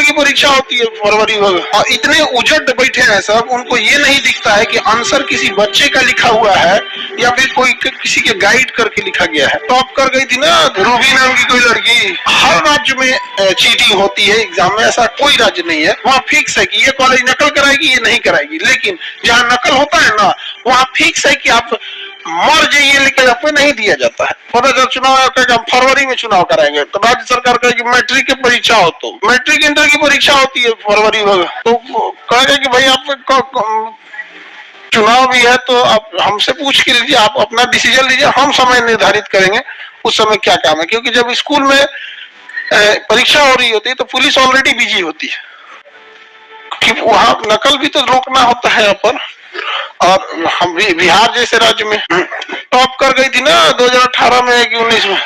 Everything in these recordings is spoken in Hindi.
की परीक्षा होती है फरवरी में, और इतने उजट बैठे हैं सब, उनको ये नहीं दिखता है कि आंसर किसी बच्चे का लिखा हुआ है या फिर कोई किसी के गाइड करके लिखा गया है। टॉप कर गई थी ना रूबी नाम की कोई लड़की। हर राज्य में चीटिंग होती है एग्जाम में, ऐसा कोई राज्य नहीं है। वहाँ फिक्स है कि ये कॉलेज नकल कराएगी, ये नहीं कराएगी। लेकिन जहाँ नकल होता है ना, वहाँ फिक्स है कि आप मर जाइए, लेकिन आपको नहीं दिया जाता है। पता चल चुनाव आयोग का फरवरी में चुनाव कराएंगे, तो राज्य सरकार कहेगी मैट्रिक की परीक्षा हो, तो मैट्रिक इंटर की परीक्षा होती है फरवरी में, तो कहेगा कि भाई आप चुनाव भी है तो आप हमसे पूछ के लीजिए, आप अपना डिसीजन लीजिए, हम समय निर्धारित करेंगे उस समय क्या काम है। क्योंकि जब स्कूल में परीक्षा हो रही होती है तो पुलिस ऑलरेडी बिजी होती है, कि वहां नकल भी तो रोकना होता है यहाँ पर। और हम बिहार जैसे राज्य में टॉप कर गई थी ना 2018 में कि 19 में,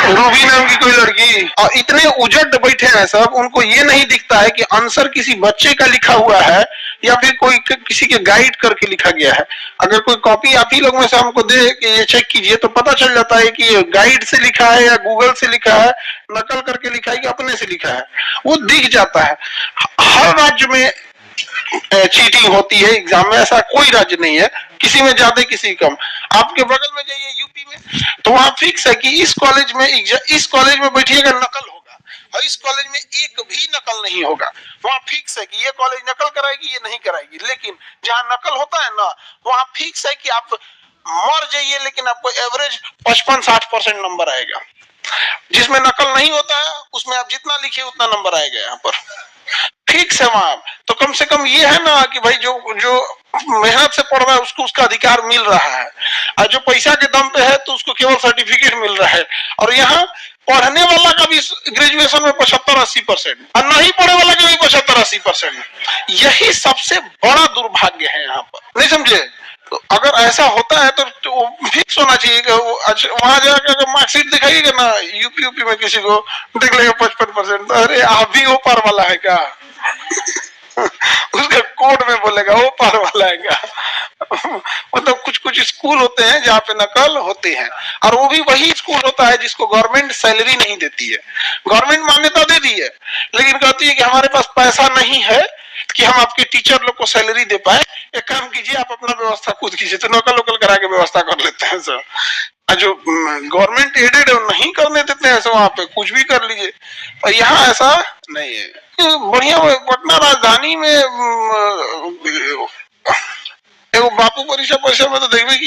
रूबी नाम की कोई लड़की। और इतने उजट बैठे हैं सब, उनको ये नहीं दिखता है कि आंसर किसी बच्चे का लिखा हुआ है या फिर कोई किसी के गाइड करके लिखा गया है। अगर कोई कॉपी आप ही लोग में से हमको दे कि ये चेक कीजिए, तो पता चल जाता है कि ये गाइड से लिखा है या गूगल से लिखा है, नकल करके लिखा है कि अपने से लिखा है, वो दिख जाता है। हर राज्य में चीटिंग होती है एग्जाम में, ऐसा कोई राज्य नहीं है, किसी में ज्यादा किसी कम। आपके बगल में जाइए यूपी में, तो वहां फिक्स है कि इस कॉलेज में बैठिएगा नकल होगा, और इस कॉलेज में एक भी नकल नहीं होगा। वहां फिक्स है कि ये कॉलेज नकल कराएगी, ये नहीं कराएगी। लेकिन जहां नकल होता है ना, वहां फिक्स है कि आप मर जाइए, लेकिन आपको एवरेज 55-60% नंबर आएगा। जिसमें नकल नहीं होता है उसमें आप जितना लिखिए उतना नंबर आएगा यहाँ पर, फिक्स है वहां। तो कम से कम ये है ना कि भाई जो मेहनत से पढ़ रहा है उसको उसका अधिकार मिल रहा है, और जो पैसा के दम पे है तो उसको केवल सर्टिफिकेट मिल रहा है। और यहाँ पढ़ने वाला का भी ग्रेजुएशन में 75-80%, और नहीं पढ़ने वाला का भी 75-80%। यही सबसे बड़ा दुर्भाग्य है यहाँ पर, नहीं समझे? तो अगर ऐसा होता है तो फिक्स होना चाहिए कि वहां जाकर मार्कशीट दिखाइएगा ना यूपी में, किसी को देख लेगा 55%, अरे आप भी वो पार वाला है क्या? उसका कोड में बोलेगा वो पार वाला है क्या? मतलब कुछ स्कूल होते हैं जहाँ पे नकल होते हैं, और वो भी वही स्कूल होता है जिसको गवर्नमेंट सैलरी नहीं देती है। गवर्नमेंट मान्यता दे दी है, लेकिन कहती है कि हमारे पास पैसा नहीं है कि हम आपके टीचर लोग को सैलरी दे पाए, एक काम कीजिए आप अपना व्यवस्था खुद कीजिए। तो नकल करा के व्यवस्था कर लेते हैं सर। जो गवर्नमेंट एडेड नहीं करने देते हैं, वहां पे कुछ भी कर लीजिए। और यहाँ ऐसा नहीं है। बढ़िया पटना राजधानी में बापू परीक्षा परिसर में तो देखिए